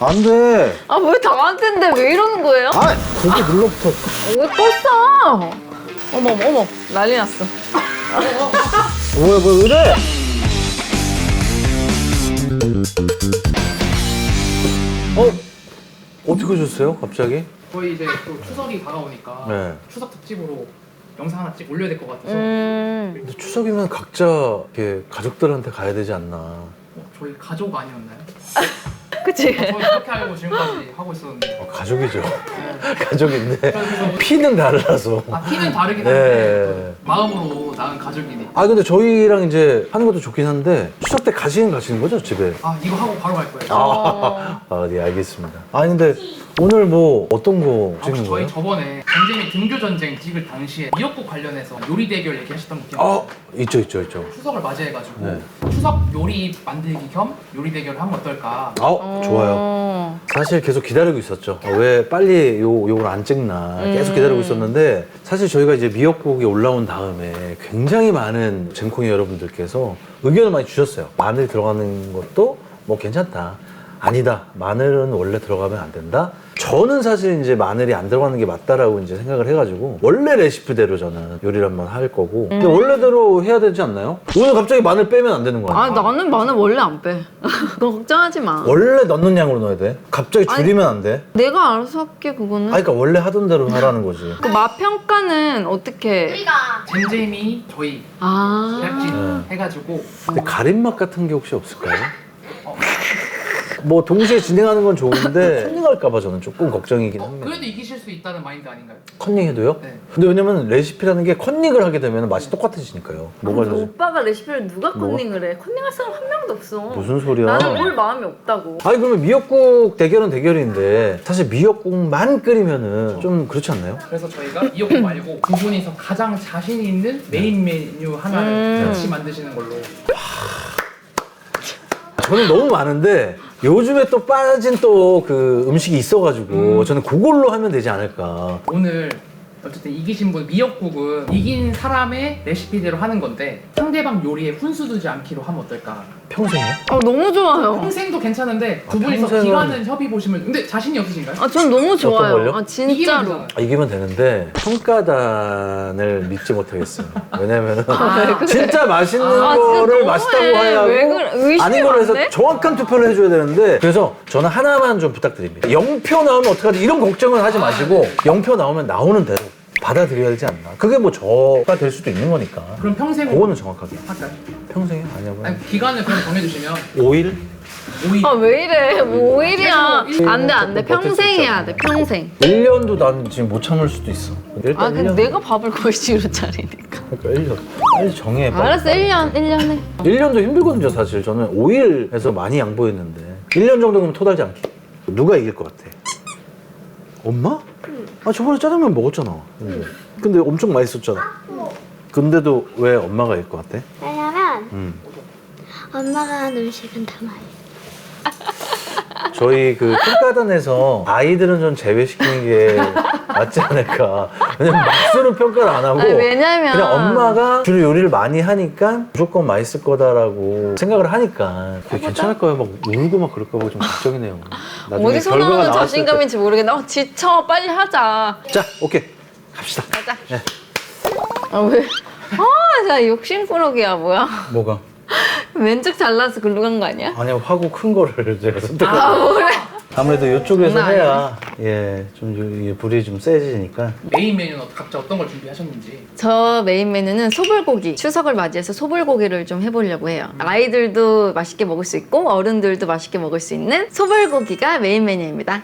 안 돼. 아, 왜 나한텐데 왜 이러는 거예요? 아, 고기 눌러붙어. 왜 껐어? 어머, 어머, 난리 났어. 왜 이래? 어떻게 오셨어요, 갑자기? 저희 이제 또 추석이 다가오니까 네. 추석 특집으로 영상 하나 찍 올려야 될 것 같아서 근데 추석이면 각자 이렇게 가족들한테 가야 되지 않나. 저희 가족 아니었나요? 그치? 저희 그렇게 알고 지금까지 하고 있었는데 가족이죠. 가족인데 피는 다르라서. 피는 다르긴 네. 한데 마음으로 낳은 가족이니 아 근데 저희랑 이제 하는 것도 좋긴 한데 추석 때 가시는 거죠, 집에? 이거 하고 바로 갈 거예요. 네, 알겠습니다. 아니 근데 오늘 뭐 어떤 거 찍는 저희 거예요? 저번에 전쟁의 등교전쟁 찍을 당시에 미역국 관련해서 요리 대결 얘기하셨던 거 기억나요? 있죠. 추석을 맞이해가지고 네. 추석 요리 만들기 겸 요리 대결을 하면 어떨까? 좋아요. 사실 계속 기다리고 있었죠. 왜 빨리 요걸 안 찍나 계속 기다리고 있었는데 사실 저희가 이제 미역국이 올라온 다음에 굉장히 많은 젠콩이 여러분들께서 의견을 많이 주셨어요. 마늘 들어가는 것도 뭐 괜찮다. 아니다. 마늘은 원래 들어가면 안 된다. 저는 사실 이제 마늘이 안 들어가는 게 맞다라고 이제 생각을 해가지고 원래 레시피대로 저는 요리를 한번 할 거고 근데 원래대로 해야 되지 않나요? 오늘 갑자기 마늘 빼면 안 되는 거 아, 아니야? 나는 마늘 원래 안 빼. 너 걱정하지 마. 원래 넣는 양으로 넣어야 돼? 갑자기 줄이면 안 돼? 내가 알아서 할게, 그거는. 그러니까 원래 하던 대로 하라는 거지. 그 맛 평가는 어떻게? 잼잼이 저희 아. 제작진 해가지고 근데 가림맛 같은 게 혹시 없을까요? 뭐 동시에 진행하는 건 좋은데 컨닝할까봐 저는 조금 걱정이긴 합니다. 그래도 이기실 수 있다는 마인드 아닌가요? 컨닝해도요? 네. 근데 왜냐면 레시피라는 게 컨닝을 하게 되면 맛이 똑같아지니까요. 뭐가 근데 다르지? 오빠가 레시피를 누가 뭐가? 컨닝을 해? 컨닝할 사람 한 명도 없어. 무슨 소리야? 나는 올 마음이 없다고. 아니 그러면 미역국 대결은 대결인데 사실 미역국만 끓이면은 좀 그렇지 않나요? 그래서 저희가 미역국 말고 두 분이서 가장 자신 있는 메인 메뉴 하나를 같이 만드시는 걸로. 저는 너무 많은데 요즘에 또 빠진 또 그 음식이 있어가지고 저는 그걸로 하면 되지 않을까. 오늘 어쨌든 이기신 분 미역국은 이긴 사람의 레시피대로 하는 건데 상대방 요리에 훈수 두지 않기로 하면 어떨까? 평생이요? 너무 좋아요. 평생도 괜찮은데 두 분이서 평생은- 기간은 협의 보시면 근데 자신이 없으신가요? 아, 전 너무 좋아요. 걸요? 아, 이기면 진짜로. 되잖아요. 이기면 되는데 평가단을 믿지 못하겠어요. 왜냐면은 왜 그래? 진짜 맛있는 아, 진짜 거를 너무해. 맛있다고 왜 하고 그래? 의심이 아닌 걸로 해서 많네? 정확한 투표를 해줘야 되는데 그래서 저는 하나만 좀 부탁드립니다. 0표 나오면 어떡하지? 이런 걱정은 하지 마시고 0표 나오면 나오는 대로 받아들여야 되지 않나. 그게 뭐 저가 될 수도 있는 거니까. 그럼 평생 그거는 정확하게. 할까요? 평생이 아니냐고요. 아니 기간을 그럼 정해주시면 5일? 5일. 아, 왜 이래? 뭐 5일이야. 안 돼, 안 돼. 버틸 수 평생 있잖아. 해야 돼, 평생. 1년도 난 지금 못 참을 수도 있어. 일단 아, 근데 1년. 내가 밥을 거시로 차리니까. 그러니까 1년. 빨리 정해. 빨리. 알았어, 1년, 1년에. 1년도 힘들거든요, 사실. 저는 5일 해서 많이 양보했는데. 1년 정도면 토달지 않게. 누가 이길 것 같아? 엄마? 아, 저번에 짜장면 먹었잖아. 근데 엄청 맛있었잖아. 근데도 왜 엄마가 이길 것 같아? 왜냐면 엄마가 한 음식은 다 맛있어. 저희 그 평가단에서 아이들은 좀 제외시키는 게 맞지 않을까. 왜냐면 맛으로 평가를 안 하고 아니, 왜냐면- 그냥 엄마가 주로 요리를 많이 하니까 무조건 맛있을 거다라고 생각을 하니까 그게 괜찮을까요? 막 울고 막 그럴까 봐 좀 걱정이네요. 나중에 어디서 결과가 나오는 나왔을 자신감인지 모르겠네. 지쳐, 빨리 하자. 때. 자, 오케이. 갑시다. 가자. 네. 아, 왜? 아, 진짜 욕심꾸러기야, 뭐야. 뭐가? 왼쪽 잘라서 글로 간 거 아니야? 아니요, 화구 큰 거를 제가 선택했어요. 아, 뭐래? 아무래도 이쪽에서 장난 해야 좀 불이 좀 세지니까. 메인 메뉴는 각자 어떤 걸 준비하셨는지. 저 메인 메뉴는 소불고기. 추석을 맞이해서 소불고기를 좀 해보려고 해요. 아이들도 맛있게 먹을 수 있고 어른들도 맛있게 먹을 수 있는 소불고기가 메인 메뉴입니다.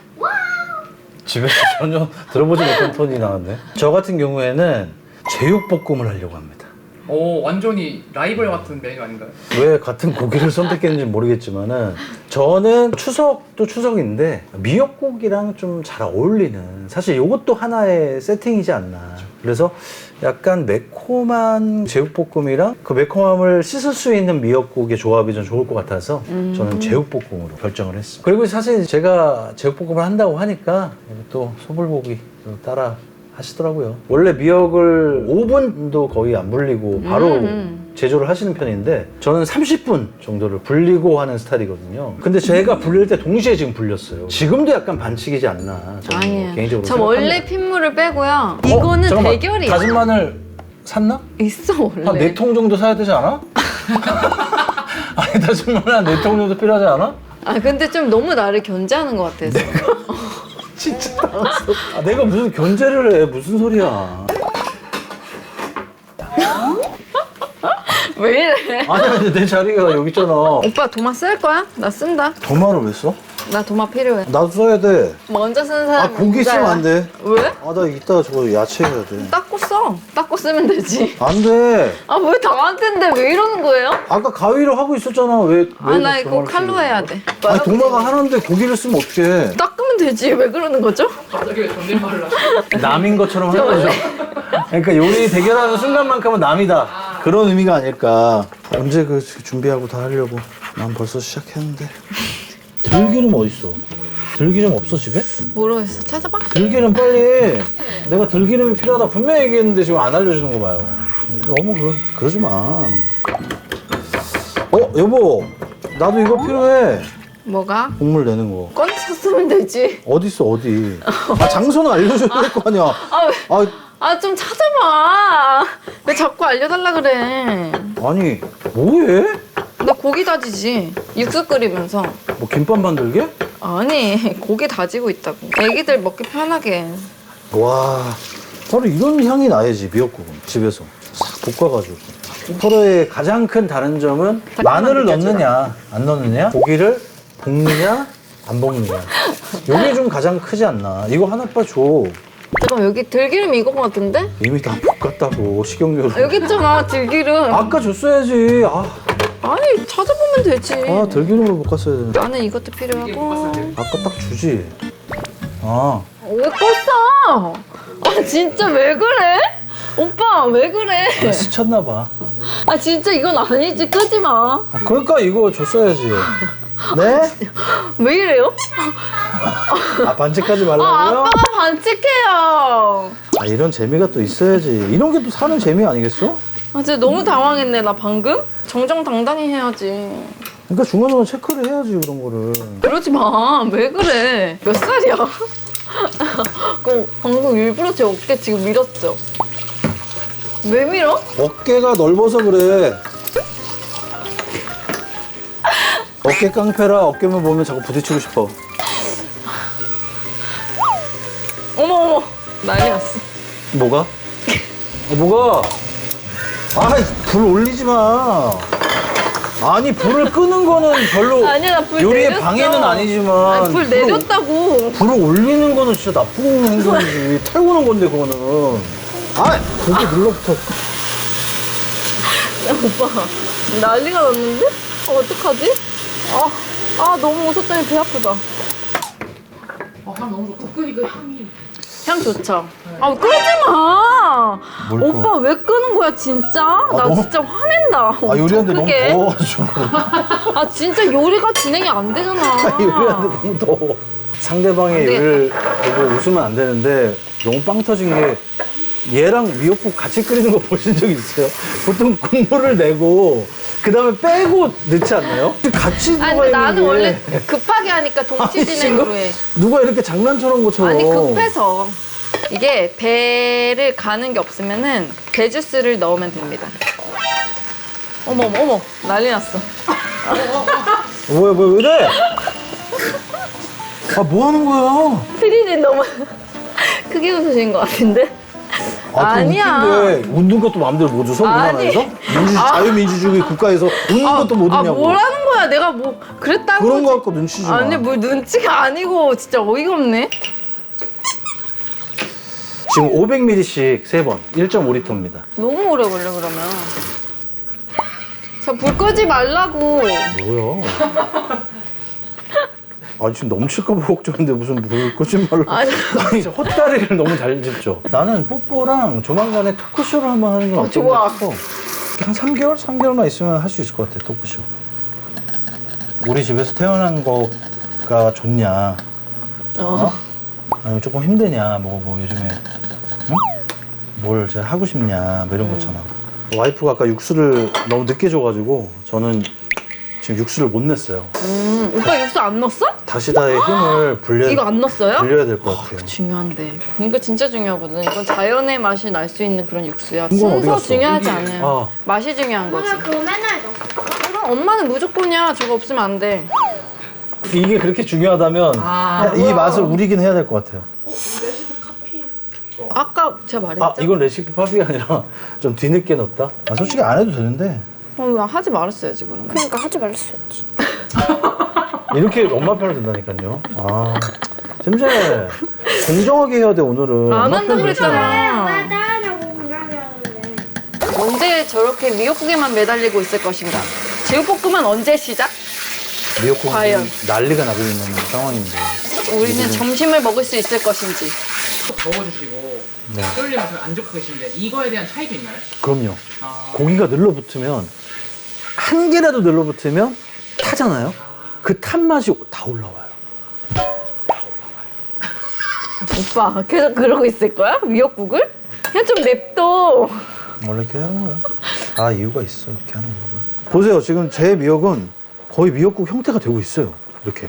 집에서 전혀 들어보지 못한 톤이 나왔네. 저 같은 경우에는 제육볶음을 하려고 합니다. 오 완전히 라이벌 같은 메뉴 아닌가요? 왜 같은 고기를 선택했는지 모르겠지만은 저는 추석도 추석인데 미역국이랑 좀 잘 어울리는 사실 이것도 하나의 세팅이지 않나. 그래서 약간 매콤한 제육볶음이랑 그 매콤함을 씻을 수 있는 미역국의 조합이 좀 좋을 것 같아서 저는 제육볶음으로 결정을 했어요. 그리고 사실 제가 제육볶음을 한다고 하니까 또 소불고기 따라 하시더라고요. 원래 미역을 5분도 거의 안 불리고 바로 제조를 하시는 편인데 저는 30분 정도를 불리고 하는 스타일이거든요. 근데 제가 불릴 때 동시에 지금 불렸어요. 지금도 약간 반칙이지 않나. 저는 아니에요. 개인적으로 저 생각합니다. 원래 핏물을 빼고요. 이거는 잠깐만, 대결이야. 다진 마늘 샀나? 있어 원래. 한 4통 정도 사야 되지 않아? 아니 다진 마늘 한 4통 정도 필요하지 않아? 아 근데 좀 너무 나를 견제하는 것 같아서. 진짜 아, 내가 무슨 견제를 해. 무슨 소리야. 왜 이래? 아니 내 자리가 여기 있잖아. 오빠 도마 쓸 거야? 나 쓴다. 도마를 왜 써? 나 도마 필요해. 나도 써야 돼. 먼저 쓰는 사람. 아 고기 쓰면 안 돼. 왜? 아 나 이따가 저거 야채 해야 돼. 닦고 써. 닦고 쓰면 되지. 안 돼. 아 왜 나한테인데 왜 이러는 거예요? 아까 가위로 하고 있었잖아. 왜? 아 나 왜 이거 도마를 칼로 쓰고. 해야 돼. 아니 도마가 하나인데 고기를 쓰면 어떡해. 닦으면 되지. 왜 그러는 거죠? 갑자기 왜 존댓말을 하시죠? 남인 것처럼 하는 거죠. 그러니까 요리 대결하는 순간만큼은 남이다. 그런 의미가 아닐까. 언제 그 준비하고 다 하려고. 난 벌써 시작했는데. 들기름 어딨어? 들기름 없어 집에? 모르겠어. 찾아봐. 들기름 빨리. 내가 들기름이 필요하다 분명히 얘기했는데 지금 안 알려주는 거 봐요. 너무 그러지 마. 여보. 나도 이거 필요해. 뭐가? 국물 내는 거. 꺼내서 쓰면 되지. 어딨어 어디. 아 장소는 알려줘야 될 거 아니야. 아 좀 찾아봐. 왜 자꾸 알려달라 그래. 아니 뭐해? 나 고기 다지지. 육수 끓이면서. 뭐 김밥 만들게? 아니 고기 다지고 있다고. 애기들 먹기 편하게. 와 바로 이런 향이 나야지 미역국은 집에서 싹 볶아가지고. 서로의 가장 큰 다른 점은 마늘을 넣느냐 안 넣느냐, 고기를 볶느냐 안 볶느냐. 이게 좀 가장 크지 않나. 이거 하나빠 줘. 잠깐만 여기 들기름 이거 같은데? 이미 다 볶았다고 식용유로. 아, 여기 있잖아 들기름. 아까 줬어야지. 아니 찾아보면 되지. 들기름으로 볶았어야 되는데. 나는 이것도 필요하고. 아까 딱 주지. 왜 껐어? 아 진짜 왜 그래? 오빠 왜 그래? 스쳤나 봐. 아 진짜 이건 아니지. 끄지 마. 그러니까 이거 줬어야지. 네? 왜 이래요? 반칙하지 아 말라고요? 아빠가 반칙해요. 이런 재미가 또 있어야지. 이런 게 또 사는 재미 아니겠어? 아 진짜 너무 당황했네 나 방금. 정정당당히 해야지. 그러니까 중간중간 체크를 해야지 그런 거를. 그러지 마. 왜 그래? 몇 살이야? 그 방금 일부러 제 어깨 지금 밀었죠? 왜 밀어? 어깨가 넓어서 그래. 어깨 깡패라 어깨만 보면 자꾸 부딪히고 싶어. 어머 난리 났어. 뭐가? 뭐가? 불 올리지 마. 아니 불을 끄는 거는 별로 아니야 나 불 요리의 내렸어. 방해는 아니지만 아니, 불 내렸다고. 불을 올리는 거는 진짜 나쁜 행동이지. 태우는 건데 그거는. 고기 눌러붙어. 야 오빠 난리가 났는데? 어떡하지? 너무 웃었더니 배 아프다. 향 너무 좋다. 그 향이. 향 좋죠? 끄지 마! 뭘 오빠 왜 끄는 거야 진짜? 나 너무- 진짜 화낸다. 엄청 요리하는데 너무 크게. 더워가지고. 진짜 요리가 진행이 안 되잖아. 요리하는데 너무 더워. 상대방의 안 되겠다. 요리를 보고 웃으면 안 되는데 너무 빵 터진 게 얘랑 미역국 같이 끓이는 거 보신 적 있어요? 보통 국물을 내고 그 다음에 빼고 넣지 않나요? 같이 아니 들어가 근데 있는 나는 게 원래 급하게 하니까 동시 아니, 진행으로 지금 해. 누가 이렇게 장난처럼 것처럼. 아니 급해서. 이게 배를 가는 게 없으면은 배 주스를 넣으면 됩니다. 어머 난리 났어. 뭐야 왜 이래? 뭐 하는 거야? 피디님 너무 크게 웃으신 것 같은데? 아니야. 웃긴데 웃는 것도 마음대로 못 웃어? 아니. 우리나라에서? 자유민주주의 국가에서 웃는 것도 못 웃냐고. 뭐라는 거야? 내가 뭐 그랬다고. 그런 거 갖고 눈치 주지 마. 아니 뭐 눈치가 아니고 진짜 어이가 없네. 지금 500ml씩 3번 1.5L입니다. 너무 오래 걸려 그러면. 불 끄지 말라고. 뭐야? 지금 넘칠까봐 걱정인데 무슨 불 끄지 말라. 아니. 진짜 헛다리를 너무 잘 짚죠. 나는 뽀뽀랑 조만간에 토크쇼를 한번 하는 건 어떨까 좋아. 싶어. 한 3개월? 3개월만 있으면 할 수 있을 것 같아, 토크쇼. 우리 집에서 태어난 거가 좋냐? 아니면 조금 힘드냐? 뭐 요즘에 응? 뭘 제가 하고 싶냐? 뭐 이런 거 있잖아. 와이프가 아까 육수를 너무 늦게 줘가지고 저는 지금 육수를 못 냈어요. 오빠 육수 안 넣었어? 다시다의 힘을 이거 안 넣었어요? 불려야 될 것 같아요. 중요한데. 이거 진짜 중요하거든. 이건 자연의 맛이 날 수 있는 그런 육수야. 이건 어디 순서 갔어? 중요하지 여기. 않아요. 아. 맛이 중요한 거지. 엄마 그거 맨날 넣었어. 이건 엄마는 무조건이야. 저거 없으면 안 돼. 이게 그렇게 중요하다면 이 맛을 우리긴 해야 될 것 같아요. 아까 제가 말했죠? 아 이건 레시피 파비가 아니라 좀 뒤늦게 넣었다? 아, 솔직히 안 해도 되는데 나 하지 말았어야지 그러면. 그러니까 하지 말랬어야지. 이렇게 엄마 편을 든다니까요. 아 잼재 공정하게 해야 돼 오늘은. 안 엄마 한다고 편을 그랬잖아. 왜 따라하냐고 그냥 하는데. 언제 저렇게 미역국에만 매달리고 있을 것인가? 제육볶음은 언제 시작? 미역국 과연. 난리가 나고 있는 상황인데. 우리는 점심을 먹을 수 있을 것인지. 저어주시고 네. 끓이면서 안 좋고 계신데 이거에 대한 차이도 있나요? 그럼요. 아, 고기가 늘러붙으면 한 개라도 늘러붙으면 타잖아요. 그 탄 맛이 다 올라와요. 오빠 계속 그러고 있을 거야? 미역국을? 그냥 좀 냅둬. 원래 이렇게 하는 거야. 아 이유가 있어 이렇게 하는 이유가. 보세요 지금 제 미역은 거의 미역국 형태가 되고 있어요. 이렇게.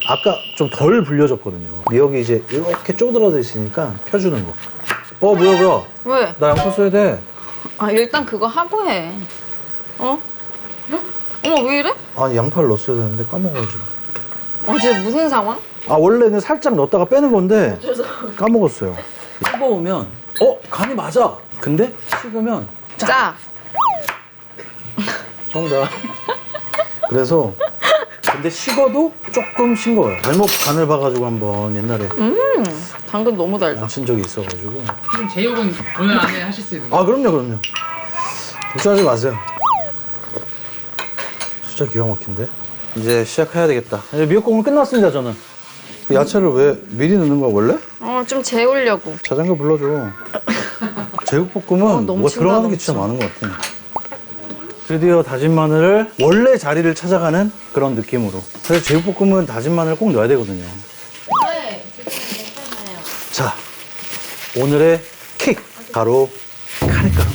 아까 좀 덜 불려졌거든요. 미역이 이제 이렇게 쪼그라져 있으니까 펴주는 거. 뭐야. 왜? 나 양파 써야 돼. 아 일단 그거 하고 해. 어? 어머 왜 이래? 아니 양파를 넣었어야 되는데 까먹어가지고. 어제 무슨 상황? 아 원래는 살짝 넣었다가 빼는 건데 까먹었어요. 뜨거우면 간이 맞아. 근데 식으면 짜. 정답. 그래서 근데 식어도 조금 싱거워요. 잘못 간을 봐가지고 한번 옛날에 당근 너무 달다. 망친 적이 있어가지고. 지금 제육은 오늘 안에 하실 수 있는 아 거예요? 그럼요. 걱정하지 마세요. 진짜 기가 막힌데. 이제 시작해야 되겠다. 이제 미역국은 끝났습니다 저는. 그 야채를 왜 미리 넣는 거야 원래? 좀 재우려고. 자장가 불러줘. 제육볶음은 넘친다, 뭐가 들어가는 게 진짜 넘쳐. 많은 것 같아. 드디어 다진 마늘을 원래 자리를 찾아가는 그런 느낌으로. 사실 제육볶음은 다진 마늘 꼭 넣어야 되거든요. 네, 지금 괜찮아요. 자, 오늘의 킥 바로 카레가루입니다. 카레가루.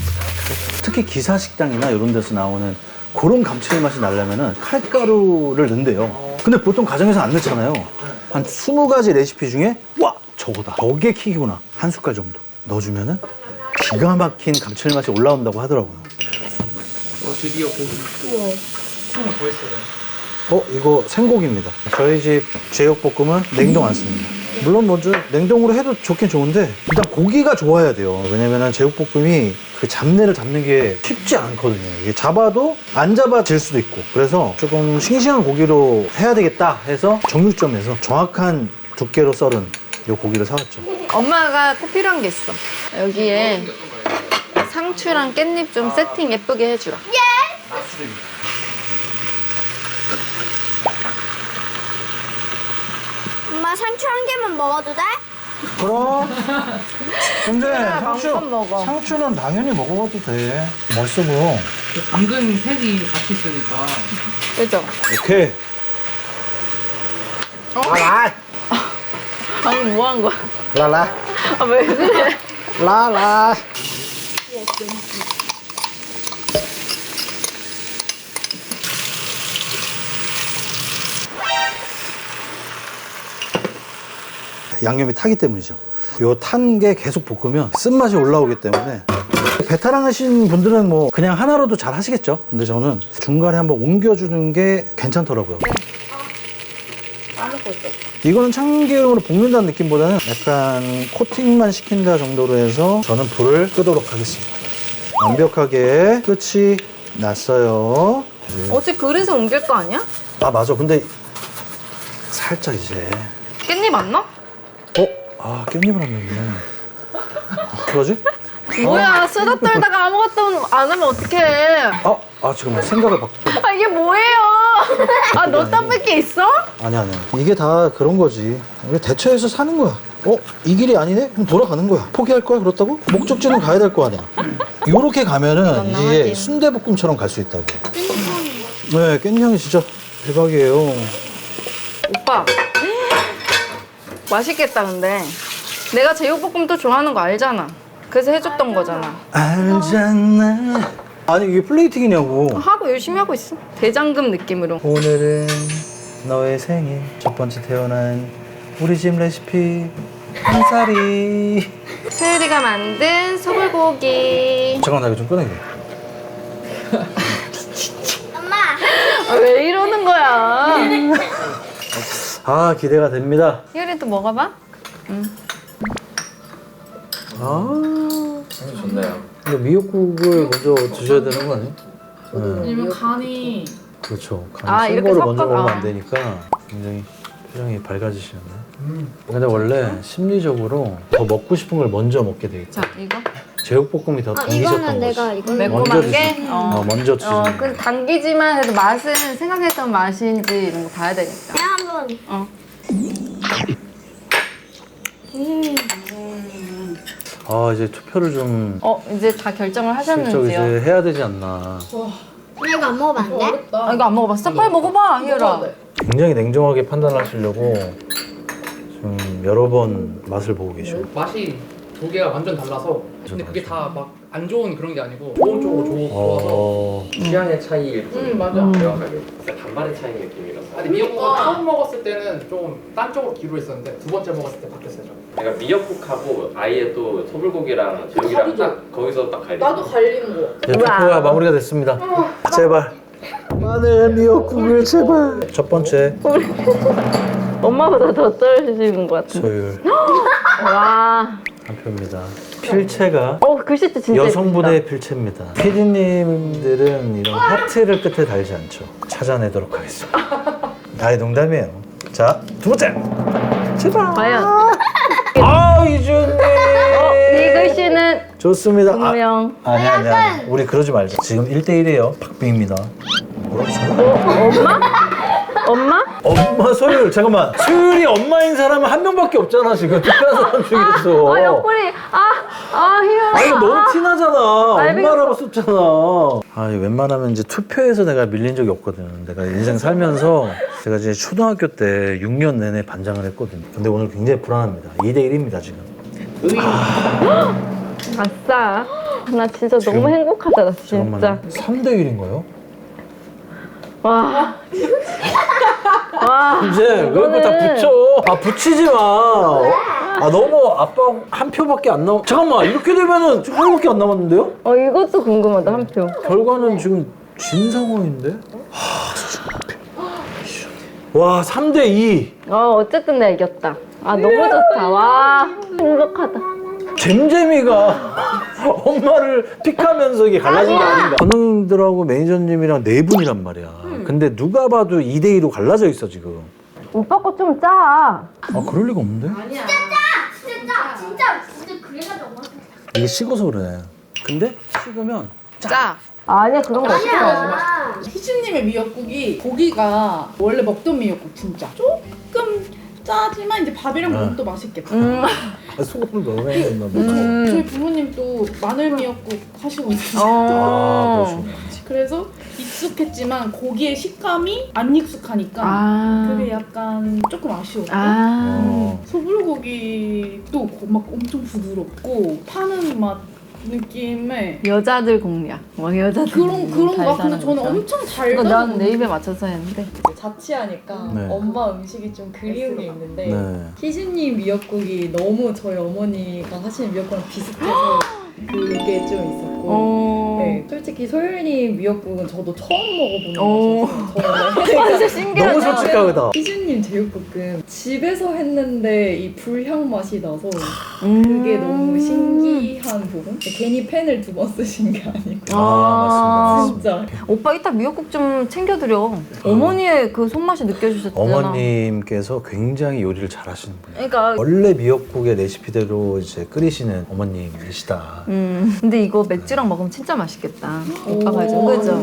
특히 기사식당이나 이런 데서 나오는 그런 감칠맛이 나려면은 카레가루를 넣는데요. 근데 보통 가정에서 안 넣잖아요. 한 20가지 레시피 중에 와 저거다. 저게 킥이구나. 한 숟갈 정도 넣어주면은 기가 막힌 감칠맛이 올라온다고 하더라고요. 드디어 고기. 우와. 하나 더 했어요. 이거 생고기입니다. 저희 집 제육볶음은 냉동 안 씁니다. 물론 먼저 냉동으로 해도 좋긴 좋은데 일단 고기가 좋아야 돼요. 왜냐면은 제육볶음이 그 잡내를 잡는 게 쉽지 않거든요. 이게 잡아도 안 잡아질 수도 있고 그래서 조금 싱싱한 고기로 해야 되겠다 해서 정육점에서 정확한 두께로 썰은 이 고기를 사왔죠. 엄마가 꼭 필요한 게 있어. 여기에 상추랑 깻잎 좀 세팅 예쁘게 해주라. 엄마 상추 한 개만 먹어도 돼? 그럼 근데 마음껏 먹어. 상추는 당연히 먹어봐도 돼. 맛있어 보여. 그 당근 색이 같이 있으니까. 그죠? 오케이. 라라 아니 뭐 한 거야? 라라 아 왜 그래? 라라. 양념이 타기 때문이죠. 요 탄 게 계속 볶으면 쓴맛이 올라오기 때문에 베테랑 하신 분들은 뭐 그냥 하나로도 잘 하시겠죠. 근데 저는 중간에 한번 옮겨주는 게 괜찮더라고요. 까먹고 있어. 이거는 참기름으로 볶는다는 느낌보다는 약간 코팅만 시킨다 정도로 해서 저는 불을 끄도록 하겠습니다. 완벽하게 끝이 났어요. 어제 그릇에 옮길 거 아니야? 아 맞아. 근데 살짝 이제 깻잎 안 넣어? 깻잎을 안 넣네. 그러지? 뭐야 쓰다 떨다가 아무것도 안 하면 어떡해. 잠깐만 생각을 바꿔. 이게 뭐예요? 넣었다 뺄 게 있어? 아니야. 이게 다 그런 거지. 우리 대처해서 사는 거야. 이 길이 아니네? 그럼 돌아가는 거야. 포기할 거야? 그렇다고? 목적지는 가야 될 거 아니야. 요렇게 가면은 이게 순대볶음처럼 갈 수 있다고. 네, 깻향이 진짜 대박이에요. 오빠 맛있겠다 근데 내가 제육볶음 또 좋아하는 거 알잖아. 그래서 해줬던 거잖아. 알잖아. 아니 이게 플레이팅이냐고. 하고 열심히 하고 있어. 대장금 느낌으로. 오늘은 너의 생일 첫 번째 태어난 우리 집 레시피 한살이. 수율이가 만든 소불고기. 잠깐만 나 이거 좀 꺼내게. 엄마. 아, 왜 이러는 거야? 아 기대가 됩니다. 수율이도 먹어봐. 아 좋네요. 근데 미역국을 먼저 드셔야 되는 거 아니에요? 네. 왜냐면 간이 그렇죠. 아, 간이 센 이렇게 거를 섞어- 먼저 먹으면 아. 안 되니까 굉장히 표정이 밝아지시는데. 근데 원래 심리적으로 더 먹고 싶은 걸 먼저 먹게 돼 있다. 자, 이거. 제육볶음이 더 당기셨던 이거는 거지. 내가 이걸로. 먼저 매콤한 드시- 게? 먼저 드시는 거. 그 당기지만 해도 맛은 생각했던 맛인지 이런 거 봐야 되니까. 내가 한번. 어. 아 이제 투표를 좀 이제 다 결정을 슬쩍 하셨는지요? 이제 해야 되지 않나. 나 이거 안 먹으면 안 돼? 아, 이거 안 먹어봤어? 빨리 먹어봐, 희열아. 굉장히 냉정하게 판단하시려고 지금 여러 번 맛을 보고 계셔. 맛이 두 개가 완전 달라서 근데 그게 맞아. 다 막 안 좋은 그런 게 아니고 좋은 쪽으로 좋아서 어. 취향의 차이일 뿐. 맞아. 정확하게. 진짜 간만의 차이 느낌이라서. 아니 미역국을 처음 먹었을 때는 좀 딴 쪽으로 기로했었는데 두 번째 먹었을 때 바뀌었어요. 그러니까 미역국하고 아예 또 소불고기랑 제육이랑 딱 거기서 딱 갈리는 나도 갈리는 거. 이제 투표가 마무리가 됐습니다. 제발 마늘 미역국을 제발. 첫 번째 엄마보다 더 떨어지는 것 같은데. 소율 와. 한 표입니다. 필체가 글씨체 진짜 여성분의 필체입니다. PD님들은 이런 하트를 끝에 달지 않죠. 찾아내도록 하겠습니다. 아예 농담이에요. 자, 두 번째. 제발. 과연 이준님. 이 글씨는 좋습니다. 분명 아니야. 우리 그러지 말자. 지금 1대1이에요. 박빙입니다. 엄마? 엄마 소율. 잠깐만. 소율이 엄마인 사람은 한 명밖에 없잖아. 지금 투표한 사람 중에서. 옆구리. 희열아. 이거 너무 티나잖아. 알비가 엄마라고 썼잖아. 웬만하면 이제 투표에서 내가 밀린 적이 없거든. 내가 인생 살면서 제가 이제 초등학교 때 6년 내내 반장을 했거든. 근데 오늘 굉장히 불안합니다. 2대1입니다, 지금. 아싸. 나 진짜 지금- 너무 행복하다, 나 진짜. 잠깐만. 3대1인가요? 와. 이제 왜 그거 다 붙여? 붙이지 마. 너무 아빠 한 표밖에 안 남았. 잠깐만, 이렇게 되면은 지금 하나밖에 안 남았는데요? 이것도 궁금하다, 한 표. 결과는 지금 진 상황인데? 와, 3대2. 어쨌든 내가 이겼다. 너무 좋다. 와. 행복하다. 잼잼이가 엄마를 픽하면서 이게 갈라진 게 아닌가. 전웅들하고 매니저님이랑 네 분이란 말이야. 근데 누가 봐도 2대2로 갈라져 있어, 지금. 오빠 거 좀 짜. 그럴 리가 없는데? 진짜 그래가지고 엄마. 이게 식어서 그래. 근데 식으면 짜. 아니야, 그런 거 없어. 희준님의 미역국이 고기가 원래 먹던 미역국 진짜 조금 짜지만 이제 밥이랑 먹으면 또 맛있겠다. 소금을 너무 해야 된다. 저희 부모님도 마늘 미역국 하시거든요. 그러시네. 그래서 익숙했지만 고기의 식감이 안 익숙하니까 그게 약간 조금 아쉬웠고 소불고기도 막 엄청 부드럽고 파는 맛 느낌의 여자들 공략. 여자들 그런 거 잘 같은데 사는 저는 거죠. 엄청 잘 이거 난 짜는 내 입에 맞춰서 했는데. 자취하니까 네. 엄마 음식이 좀 그리운 게 있는데 네. 희준님 미역국이 너무 저희 어머니가 하시는 미역국랑 비슷해서 그게 좀 있었고 네, 솔직히 소율님 미역국은 저도 처음 먹어보는 거라서 진짜 신기하다. 너무 솔직하다. 희준님 제육볶음 집에서 했는데 이 불향 맛이 나서 그게 너무 신기한 부분? 괜히 팬을 2번 쓰신 게 아니고 맞습니다. 진짜 오빠 이따 미역국 좀 챙겨드려. 어머니의 그 손맛이 느껴지셨잖아. 어머님께서 굉장히 요리를 잘하시는 분이에요. 그러니까. 원래 미역국의 레시피대로 이제 끓이시는 어머님이시다. 근데 이거 맥주랑 먹으면 진짜 맛있겠다. 오빠가 해준 그죠?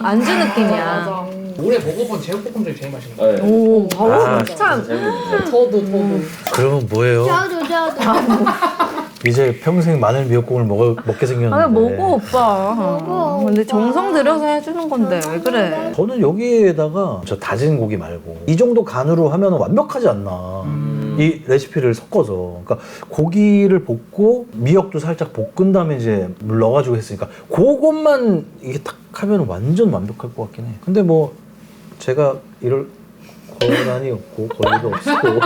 안주 느낌이야. 맞아. 올해 먹어본 제육볶음 중에 제일 맛있는 거. 네. 오, 아, 참. 저도 그러면 뭐예요? 저도. 이제 평생 마늘 미역국을 먹게 생겼는데. 아니 먹어 오빠. 먹어, 근데 오빠. 정성 들여서 해주는 건데 왜 그래? 저는 여기에다가 저 다진 고기 말고 이 정도 간으로 하면 완벽하지 않나. 이 레시피를 섞어서. 그러니까 고기를 볶고 미역도 살짝 볶은 다음에 이제 물 넣어가지고 했으니까 그것만 이게 탁 하면 완전 완벽할 것 같긴 해. 근데 뭐 제가 이럴 권한이 없고 권리도 없고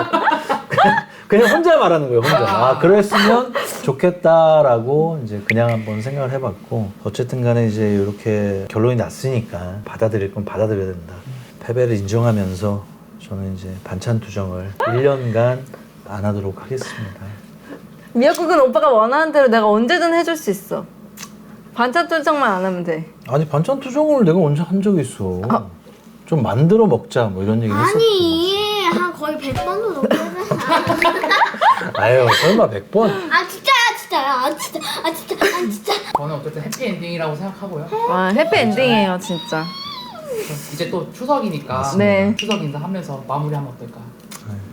그냥 혼자 말하는 거예요, 혼자. 아, 그랬으면 좋겠다라고 이제 그냥 한번 생각을 해봤고, 어쨌든 간에 이제 이렇게 결론이 났으니까 받아들일 건 받아들여야 된다. 패배를 인정하면서 저는 이제 반찬 투정을 1년간 안 하도록 하겠습니다. 미역국은 오빠가 원하는 대로 내가 언제든 해줄 수 있어. 반찬 투정만 안 하면 돼. 아니, 반찬 투정을 내가 언제 한 적이 있어. 좀 만들어 먹자 뭐 이런 얘기 했었지. 아니 한 거의 100번도 넘게 했잖아. 아유, 설마 100번? 아 진짜야. 진짜. 저는 어쨌든 해피엔딩이라고 생각하고요. 와, 해피엔딩이에요, 진짜. 이제 또 추석이니까 네. 추석 인사하면서 마무리하면 어떨까?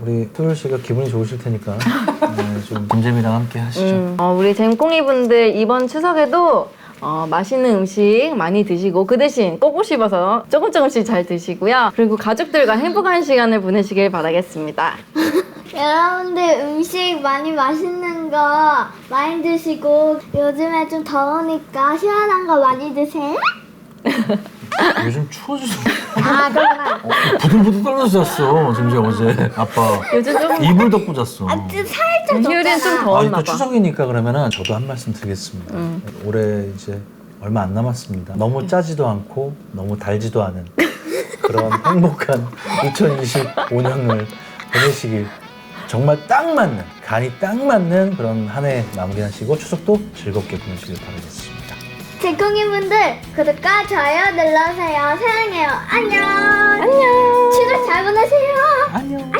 우리 토요일 씨가 기분이 좋으실 테니까 좀 김재미랑 함께 하시죠. 우리 잼콩이 분들 이번 추석에도 맛있는 음식 많이 드시고 그 대신 꼬고 씹어서 조금씩 잘 드시고요. 그리고 가족들과 행복한 시간을 보내시길 바라겠습니다. 여러분들 음식 많이 맛있는 거 많이 드시고 요즘에 좀 더우니까 시원한 거 많이 드세요. 요즘 추워져서 아 그러나 부들부들 떨면서 잤어. 심지어 어제 아빠 요즘 좀 이불 덮고 잤어. 살짝 휴일엔 좀 아니, 더웠나 또 봐. 추석이니까 그러면은 저도 한 말씀 드리겠습니다. 올해 이제 얼마 안 남았습니다. 너무 짜지도 않고 너무 달지도 않은 그런 행복한 2025년을 보내시길, 정말 딱 맞는, 간이 딱 맞는 그런 한 해 마무리하시고 추석도 즐겁게 보내시길 바라겠습니다. 제콩이분들 구독과 좋아요 눌러주세요. 사랑해요. 안녕. 추석 잘 보내세요. 안녕.